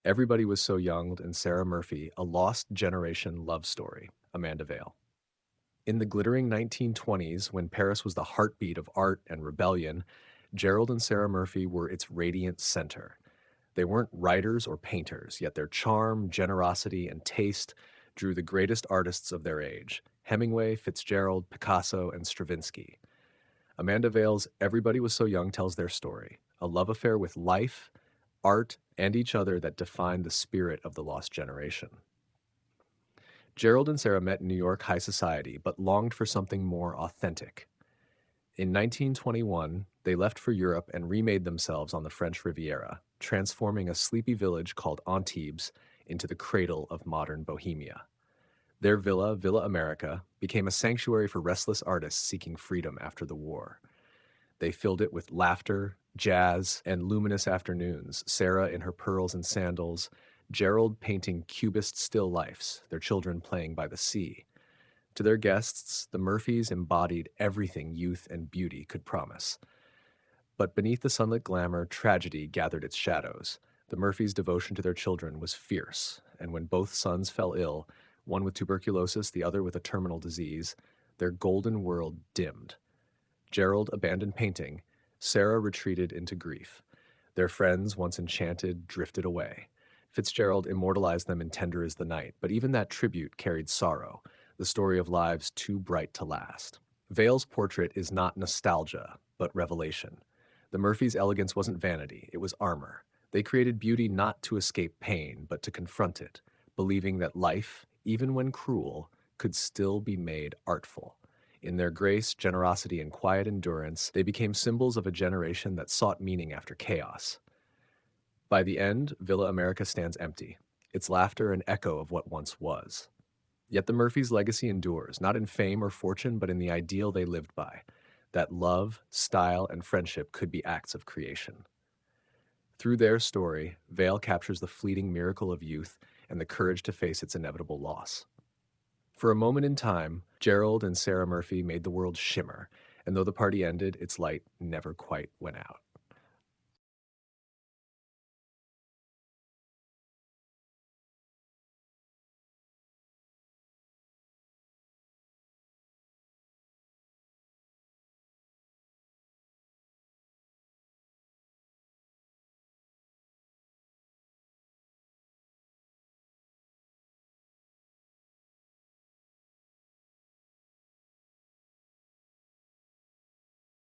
Everybody Was So Young and Sarah Murphy, A Lost Generation Love Story, Amanda Vaill. In the glittering 1920s, when Paris was the heartbeat of art and rebellion, Gerald and Sarah Murphy were its radiant center. They weren't writers or painters, yet their charm, generosity, and taste drew the greatest artists of their age: Hemingway, Fitzgerald, Picasso, and Stravinsky. Amanda Vail's Everybody Was So Young tells their story, a love affair with life, art, and each other that defined the spirit of the lost generation. Gerald and Sarah met in New York high society, but longed for something more authentic. In 1921, they left for Europe and remade themselves on the French Riviera, transforming a sleepy village called Antibes into the cradle of modern Bohemia. Their villa, Villa America, became a sanctuary for restless artists seeking freedom after the war. They filled it with laughter, jazz, and luminous afternoons, Sarah in her pearls and sandals, Gerald painting cubist still lifes, their children playing by the sea. To their guests, the Murphys embodied everything youth and beauty could promise. But beneath the sunlit glamour, tragedy gathered its shadows. The Murphys' devotion to their children was fierce, and when both sons fell ill, one with tuberculosis, the other with a terminal disease, their golden world dimmed. Gerald abandoned painting. Sarah retreated into grief. Their friends, once enchanted, drifted away. Fitzgerald immortalized them in Tender is the Night, but even that tribute carried sorrow, the story of lives too bright to last. Vail's portrait is not nostalgia, but revelation. The Murphys' elegance wasn't vanity, it was armor. They created beauty not to escape pain, but to confront it, believing that life, even when cruel, could still be made artful. In their grace, generosity, and quiet endurance, they became symbols of a generation that sought meaning after chaos. By the end, Villa America stands empty, its laughter an echo of what once was. Yet the Murphys' legacy endures, not in fame or fortune, but in the ideal they lived by, that love, style, and friendship could be acts of creation. Through their story, Vale captures the fleeting miracle of youth and the courage to face its inevitable loss. For a moment in time, Gerald and Sarah Murphy made the world shimmer, and though the party ended, its light never quite went out.